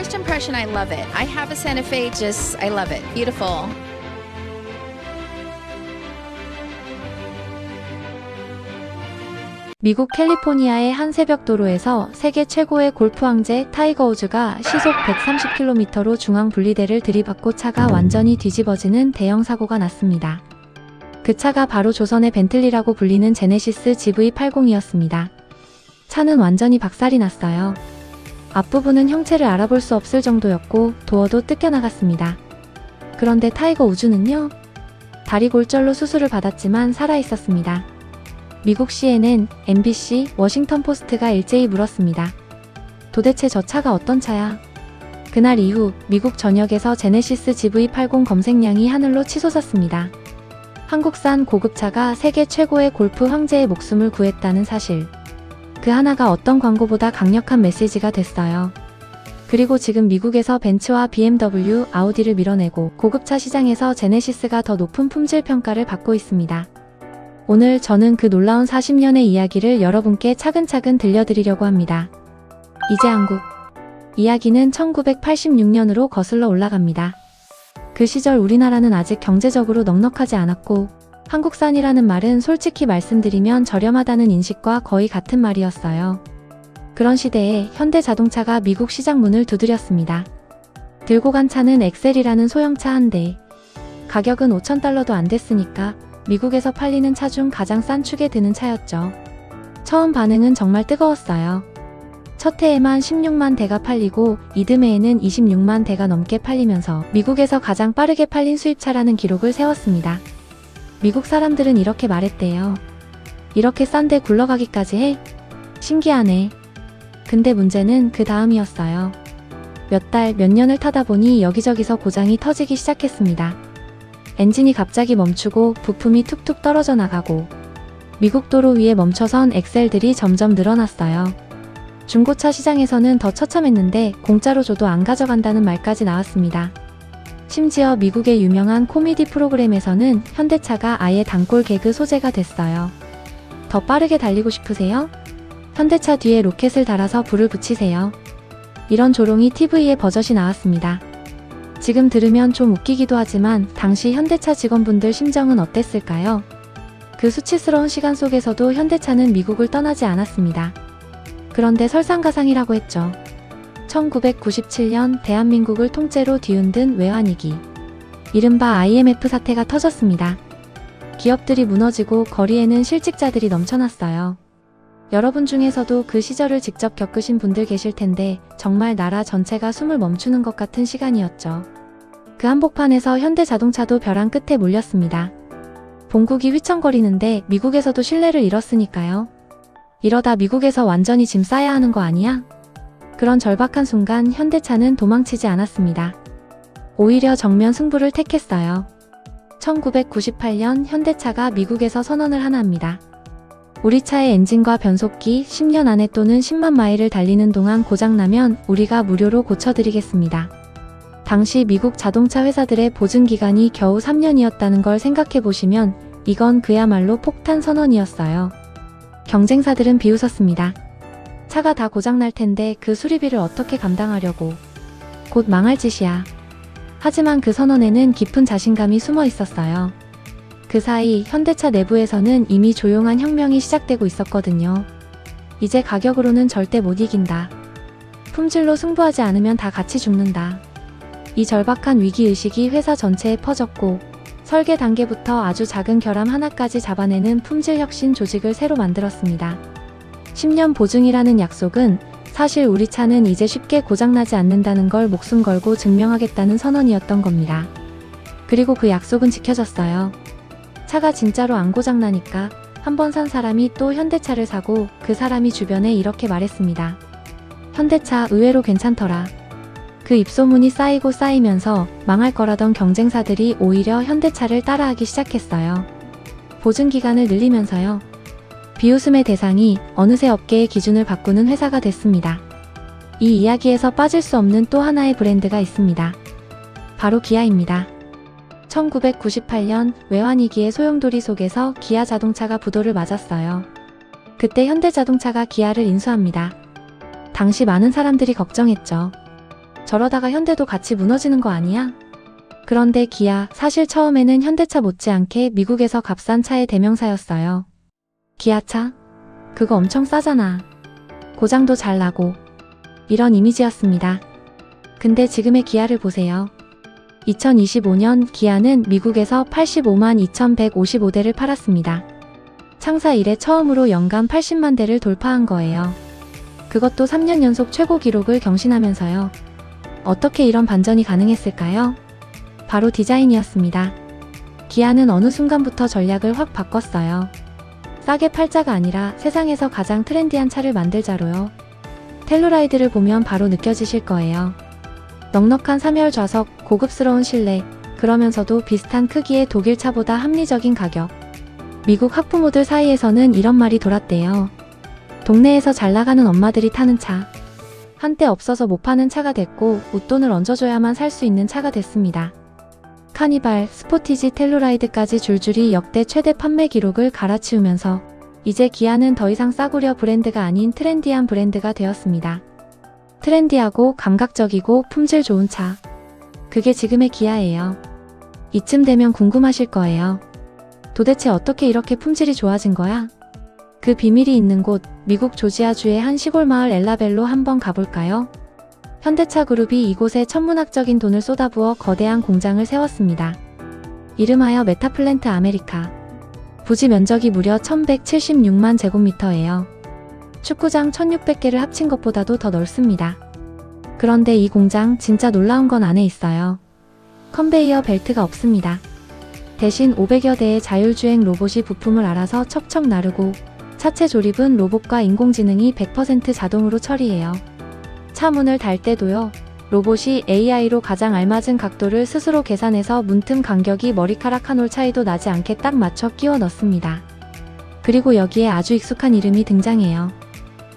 first impression, I love it. I have a Santa Fe, I love it. Beautiful. 미국 캘리포니아의 한 새벽 도로에서 세계 최고의 골프 황제 타이거 우즈가 시속 130km로 중앙 분리대를 들이받고 차가 완전히 뒤집어지는 대형 사고가 났습니다. 그 차가 바로 조선의 벤틀리라고 불리는 제네시스 GV80이었습니다. 차는 완전히 박살이 났어요. 앞부분은 형체를 알아볼 수 없을 정도였고 도어도 뜯겨나갔습니다. 그런데 타이거 우즈는요? 다리 골절로 수술을 받았지만 살아있었습니다. 미국 CNN, MBC, 워싱턴 포스트가 일제히 물었습니다. 도대체 저 차가 어떤 차야? 그날 이후 미국 전역에서 제네시스 GV80 검색량이 하늘로 치솟았습니다. 한국산 고급차가 세계 최고의 골프 황제의 목숨을 구했다는 사실. 그 하나가 어떤 광고보다 강력한 메시지가 됐어요. 그리고 지금 미국에서 벤츠와 BMW, 아우디를 밀어내고 고급차 시장에서 제네시스가 더 높은 품질 평가를 받고 있습니다. 오늘 저는 그 놀라운 40년의 이야기를 여러분께 차근차근 들려드리려고 합니다. 이제 한국. 이야기는 1986년으로 거슬러 올라갑니다. 그 시절 우리나라는 아직 경제적으로 넉넉하지 않았고 한국산이라는 말은 솔직히 말씀드리면 저렴하다는 인식과 거의 같은 말이었어요. 그런 시대에 현대자동차가 미국 시장 문을 두드렸습니다. 들고 간 차는 엑셀이라는 소형차 한 대. 가격은 $5,000도 안 됐으니까 미국에서 팔리는 차 중 가장 싼 축에 드는 차였죠. 처음 반응은 정말 뜨거웠어요. 첫 해에만 16만 대가 팔리고 이듬해에는 26만 대가 넘게 팔리면서 미국에서 가장 빠르게 팔린 수입차라는 기록을 세웠습니다. 미국 사람들은 이렇게 말했대요. 이렇게 싼데 굴러가기까지 해? 신기하네. 근데 문제는 그 다음이었어요. 몇 달, 몇 년을 타다 보니 여기저기서 고장이 터지기 시작했습니다. 엔진이 갑자기 멈추고 부품이 툭툭 떨어져 나가고 미국 도로 위에 멈춰선 엑셀들이 점점 늘어났어요. 중고차 시장에서는 더 처참했는데 공짜로 줘도 안 가져간다는 말까지 나왔습니다. 심지어 미국의 유명한 코미디 프로그램에서는 현대차가 아예 단골 개그 소재가 됐어요. 더 빠르게 달리고 싶으세요? 현대차 뒤에 로켓을 달아서 불을 붙이세요. 이런 조롱이 TV에 버젓이 나왔습니다. 지금 들으면 좀 웃기기도 하지만 당시 현대차 직원분들 심정은 어땠을까요? 그 수치스러운 시간 속에서도 현대차는 미국을 떠나지 않았습니다. 그런데 설상가상이라고 했죠. 1997년 대한민국을 통째로 뒤흔든 외환위기. 이른바 IMF 사태가 터졌습니다. 기업들이 무너지고 거리에는 실직자들이 넘쳐났어요. 여러분 중에서도 그 시절을 직접 겪으신 분들 계실 텐데 정말 나라 전체가 숨을 멈추는 것 같은 시간이었죠. 그 한복판에서 현대자동차도 벼랑 끝에 몰렸습니다. 본국이 휘청거리는데 미국에서도 신뢰를 잃었으니까요. 이러다 미국에서 완전히 짐 싸야 하는 거 아니야? 그런 절박한 순간 현대차는 도망치지 않았습니다. 오히려 정면 승부를 택했어요. 1998년 현대차가 미국에서 선언을 하나 합니다. 우리 차의 엔진과 변속기 10년 안에 또는 10만 마일을 달리는 동안 고장나면 우리가 무료로 고쳐드리겠습니다. 당시 미국 자동차 회사들의 보증기간이 겨우 3년이었다는 걸 생각해보시면 이건 그야말로 폭탄 선언이었어요. 경쟁사들은 비웃었습니다. 차가 다 고장날 텐데 그 수리비를 어떻게 감당하려고. 곧 망할 짓이야. 하지만 그 선언에는 깊은 자신감이 숨어 있었어요. 그 사이 현대차 내부에서는 이미 조용한 혁명이 시작되고 있었거든요. 이제 가격으로는 절대 못 이긴다. 품질로 승부하지 않으면 다 같이 죽는다. 이 절박한 위기의식이 회사 전체에 퍼졌고 설계 단계부터 아주 작은 결함 하나까지 잡아내는 품질혁신 조직을 새로 만들었습니다. 10년 보증이라는 약속은 사실 우리 차는 이제 쉽게 고장나지 않는다는 걸 목숨 걸고 증명하겠다는 선언이었던 겁니다. 그리고 그 약속은 지켜졌어요. 차가 진짜로 안 고장나니까 한 번 산 사람이 또 현대차를 사고 그 사람이 주변에 이렇게 말했습니다. 현대차 의외로 괜찮더라. 그 입소문이 쌓이고 쌓이면서 망할 거라던 경쟁사들이 오히려 현대차를 따라하기 시작했어요. 보증기간을 늘리면서요. 비웃음의 대상이 어느새 업계의 기준을 바꾸는 회사가 됐습니다. 이 이야기에서 빠질 수 없는 또 하나의 브랜드가 있습니다. 바로 기아입니다. 1998년 외환위기의 소용돌이 속에서 기아 자동차가 부도를 맞았어요. 그때 현대자동차가 기아를 인수합니다. 당시 많은 사람들이 걱정했죠. 저러다가 현대도 같이 무너지는 거 아니야? 그런데 기아, 사실 처음에는 현대차 못지않게 미국에서 값싼 차의 대명사였어요. 기아차? 그거 엄청 싸잖아. 고장도 잘 나고. 이런 이미지였습니다. 근데 지금의 기아를 보세요. 2025년 기아는 미국에서 85만 2,155대를 팔았습니다. 창사 이래 처음으로 연간 80만 대를 돌파한 거예요. 그것도 3년 연속 최고 기록을 경신하면서요. 어떻게 이런 반전이 가능했을까요? 바로 디자인이었습니다. 기아는 어느 순간부터 전략을 확 바꿨어요. 싸게 팔자가 아니라 세상에서 가장 트렌디한 차를 만들자로요. 텔루라이드를 보면 바로 느껴지실 거예요. 넉넉한 3열 좌석, 고급스러운 실내, 그러면서도 비슷한 크기의 독일 차보다 합리적인 가격. 미국 학부모들 사이에서는 이런 말이 돌았대요. 동네에서 잘 나가는 엄마들이 타는 차. 한때 없어서 못 파는 차가 됐고 웃돈을 얹어줘야만 살 수 있는 차가 됐습니다. 카니발, 스포티지, 텔루라이드까지 줄줄이 역대 최대 판매 기록을 갈아치우면서 이제 기아는 더 이상 싸구려 브랜드가 아닌 트렌디한 브랜드가 되었습니다. 트렌디하고 감각적이고 품질 좋은 차. 그게 지금의 기아예요. 이쯤 되면 궁금하실 거예요. 도대체 어떻게 이렇게 품질이 좋아진 거야? 그 비밀이 있는 곳, 미국 조지아주의 한 시골 마을 엘라벨로 한번 가볼까요? 현대차 그룹이 이곳에 천문학적인 돈을 쏟아부어 거대한 공장을 세웠습니다. 이름하여 메타플랜트 아메리카. 부지 면적이 무려 1176만 제곱미터예요. 축구장 1600개를 합친 것보다도 더 넓습니다. 그런데 이 공장 진짜 놀라운 건 안에 있어요. 컨베이어 벨트가 없습니다. 대신 500여 대의 자율주행 로봇이 부품을 알아서 척척 나르고 차체 조립은 로봇과 인공지능이 100% 자동으로 처리해요. 차 문을 달 때도요. 로봇이 AI로 가장 알맞은 각도를 스스로 계산해서 문틈 간격이 머리카락 한 올 차이도 나지 않게 딱 맞춰 끼워 넣습니다. 그리고 여기에 아주 익숙한 이름이 등장해요.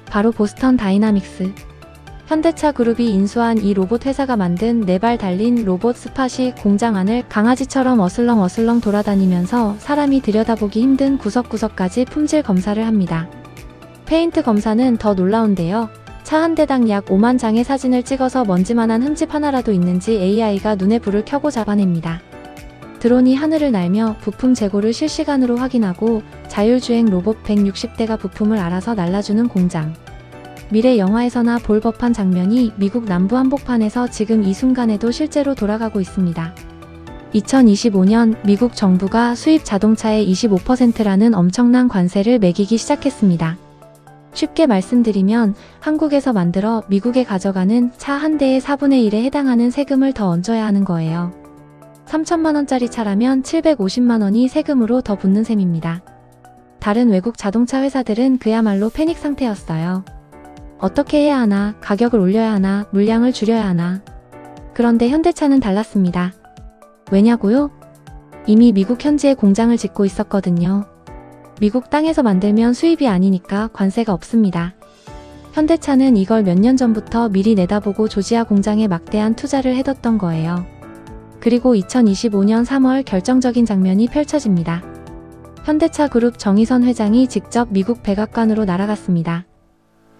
바로 보스턴 다이나믹스. 현대차 그룹이 인수한 이 로봇 회사가 만든 4발 달린 로봇 스팟이 공장 안을 강아지처럼 어슬렁어슬렁 돌아다니면서 사람이 들여다보기 힘든 구석구석까지 품질 검사를 합니다. 페인트 검사는 더 놀라운데요. 차 한 대당 약 5만 장의 사진을 찍어서 먼지만한 흠집 하나라도 있는지 AI가 눈에 불을 켜고 잡아냅니다. 드론이 하늘을 날며 부품 재고를 실시간으로 확인하고 자율주행 로봇 160대가 부품을 알아서 날라주는 공장. 미래 영화에서나 볼 법한 장면이 미국 남부 한복판에서 지금 이 순간에도 실제로 돌아가고 있습니다. 2025년 미국 정부가 수입 자동차의 25%라는 엄청난 관세를 매기기 시작했습니다. 쉽게 말씀드리면 한국에서 만들어 미국에 가져가는 차 한 대의 4분의 1에 해당하는 세금을 더 얹어야 하는 거예요. 3천만 원짜리 차라면 750만 원이 세금으로 더 붙는 셈입니다. 다른 외국 자동차 회사들은 그야말로 패닉 상태였어요. 어떻게 해야 하나, 가격을 올려야 하나, 물량을 줄여야 하나. 그런데 현대차는 달랐습니다. 왜냐고요? 이미 미국 현지에 공장을 짓고 있었거든요. 미국 땅에서 만들면 수입이 아니니까 관세가 없습니다. 현대차는 이걸 몇 년 전부터 미리 내다보고 조지아 공장에 막대한 투자를 해뒀던 거예요. 그리고 2025년 3월 결정적인 장면이 펼쳐집니다. 현대차 그룹 정의선 회장이 직접 미국 백악관으로 날아갔습니다.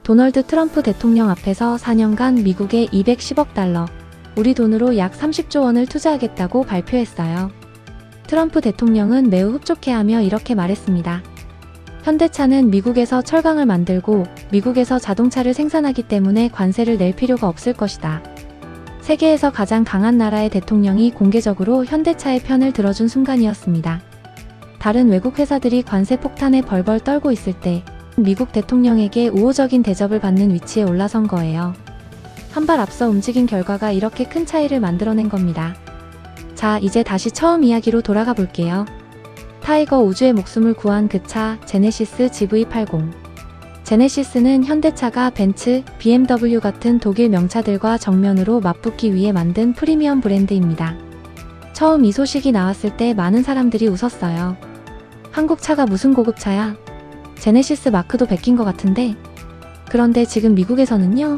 도널드 트럼프 대통령 앞에서 4년간 미국에 210억 달러, 우리 돈으로 약 30조 원을 투자하겠다고 발표했어요. 트럼프 대통령은 매우 흡족해하며 이렇게 말했습니다. 현대차는 미국에서 철강을 만들고 미국에서 자동차를 생산하기 때문에 관세를 낼 필요가 없을 것이다. 세계에서 가장 강한 나라의 대통령이 공개적으로 현대차의 편을 들어준 순간이었습니다. 다른 외국 회사들이 관세 폭탄에 벌벌 떨고 있을 때 미국 대통령에게 우호적인 대접을 받는 위치에 올라선 거예요. 한 발 앞서 움직인 결과가 이렇게 큰 차이를 만들어낸 겁니다. 자, 이제 다시 처음 이야기로 돌아가 볼게요. 타이거 우즈의 목숨을 구한 그 차, 제네시스 GV80. 제네시스는 현대차가 벤츠, BMW 같은 독일 명차들과 정면으로 맞붙기 위해 만든 프리미엄 브랜드입니다. 처음 이 소식이 나왔을 때 많은 사람들이 웃었어요. 한국 차가 무슨 고급차야? 제네시스 마크도 베낀 것 같은데? 그런데 지금 미국에서는요?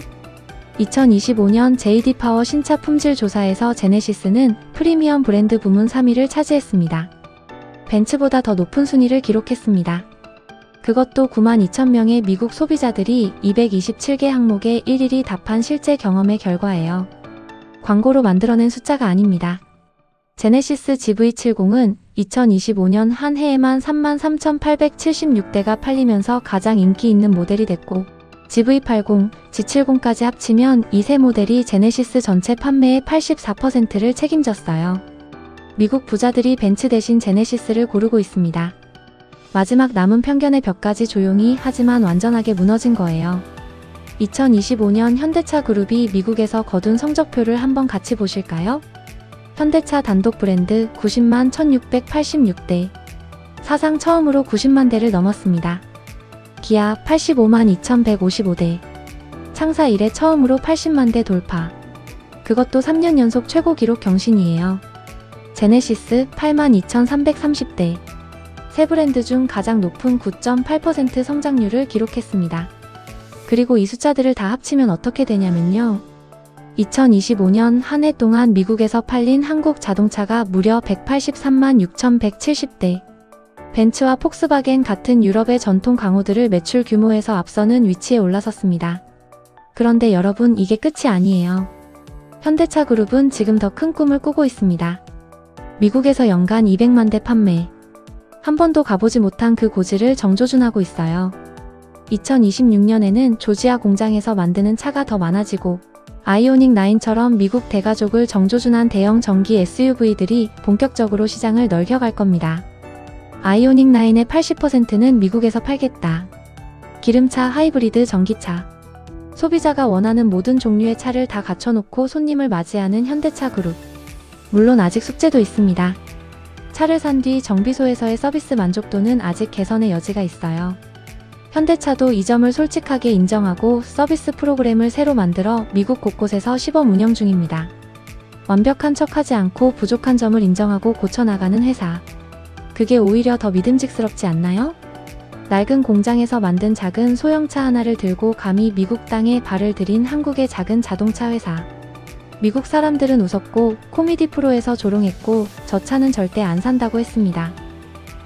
2025년 JD 파워 신차 품질 조사에서 제네시스는 프리미엄 브랜드 부문 3위를 차지했습니다. 벤츠보다 더 높은 순위를 기록했습니다. 그것도 9만 2천 명의 미국 소비자들이 227개 항목에 일일이 답한 실제 경험의 결과예요. 광고로 만들어낸 숫자가 아닙니다. 제네시스 GV70은 2025년 한 해에만 33,876대가 팔리면서 가장 인기 있는 모델이 됐고, GV80, G70까지 합치면 이 세 모델이 제네시스 전체 판매의 84%를 책임졌어요. 미국 부자들이 벤츠 대신 제네시스를 고르고 있습니다. 마지막 남은 편견의 벽까지 조용히 하지만 완전하게 무너진 거예요. 2025년 현대차 그룹이 미국에서 거둔 성적표를 한번 같이 보실까요? 현대차 단독 브랜드 90만 1686대, 사상 처음으로 90만 대를 넘었습니다. 기아 85만 2155대, 창사 이래 처음으로 80만 대 돌파. 그것도 3년 연속 최고 기록 경신이에요. 제네시스 8만 2330대, 세 브랜드 중 가장 높은 9.8% 성장률을 기록했습니다. 그리고 이 숫자들을 다 합치면 어떻게 되냐면요. 2025년 한 해 동안 미국에서 팔린 한국 자동차가 무려 183만 6170대, 벤츠와 폭스바겐 같은 유럽의 전통 강호들을 매출 규모에서 앞서는 위치에 올라섰습니다. 그런데 여러분, 이게 끝이 아니에요. 현대차 그룹은 지금 더 큰 꿈을 꾸고 있습니다. 미국에서 연간 200만 대 판매. 한 번도 가보지 못한 그 고지를 정조준하고 있어요. 2026년에는 조지아 공장에서 만드는 차가 더 많아지고, 아이오닉 9처럼 미국 대가족을 정조준한 대형 전기 SUV들이 본격적으로 시장을 넓혀갈 겁니다. 아이오닉 9의 80%는 미국에서 팔겠다. 기름차, 하이브리드, 전기차. 소비자가 원하는 모든 종류의 차를 다 갖춰놓고 손님을 맞이하는 현대차 그룹. 물론 아직 숙제도 있습니다. 차를 산 뒤 정비소에서의 서비스 만족도는 아직 개선의 여지가 있어요. 현대차도 이 점을 솔직하게 인정하고 서비스 프로그램을 새로 만들어 미국 곳곳에서 시범 운영 중입니다. 완벽한 척하지 않고 부족한 점을 인정하고 고쳐나가는 회사. 그게 오히려 더 믿음직스럽지 않나요? 낡은 공장에서 만든 작은 소형차 하나를 들고 감히 미국 땅에 발을 들인 한국의 작은 자동차 회사. 미국 사람들은 웃었고 코미디 프로에서 조롱했고 저 차는 절대 안 산다고 했습니다.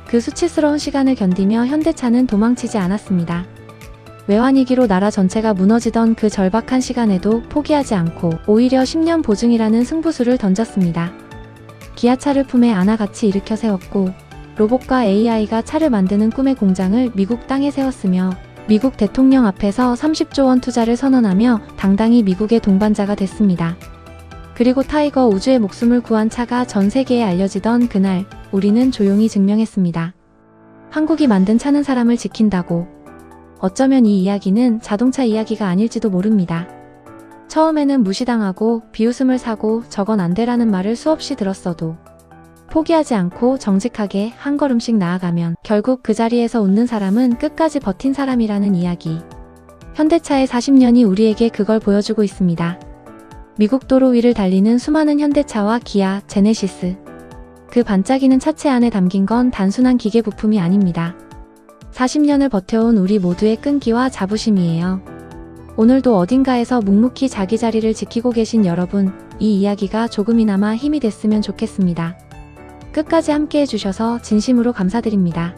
그 수치스러운 시간을 견디며 현대차는 도망치지 않았습니다. 외환위기로 나라 전체가 무너지던 그 절박한 시간에도 포기하지 않고 오히려 10년 보증이라는 승부수를 던졌습니다. 기아차를 품에 안아 같이 일으켜 세웠고, 로봇과 AI가 차를 만드는 꿈의 공장을 미국 땅에 세웠으며, 미국 대통령 앞에서 30조 원 투자를 선언하며 당당히 미국의 동반자가 됐습니다. 그리고 타이거 우즈의 목숨을 구한 차가 전 세계에 알려지던 그날, 우리는 조용히 증명했습니다. 한국이 만든 차는 사람을 지킨다고. 어쩌면 이 이야기는 자동차 이야기가 아닐지도 모릅니다. 처음에는 무시당하고 비웃음을 사고 저건 안 되라는 말을 수없이 들었어도 포기하지 않고 정직하게 한 걸음씩 나아가면 결국 그 자리에서 웃는 사람은 끝까지 버틴 사람이라는 이야기. 현대차의 40년이 우리에게 그걸 보여주고 있습니다. 미국 도로 위를 달리는 수많은 현대차와 기아, 제네시스. 그 반짝이는 차체 안에 담긴 건 단순한 기계 부품이 아닙니다. 40년을 버텨온 우리 모두의 끈기와 자부심이에요. 오늘도 어딘가에서 묵묵히 자기 자리를 지키고 계신 여러분, 이 이야기가 조금이나마 힘이 됐으면 좋겠습니다. 끝까지 함께 해주셔서 진심으로 감사드립니다.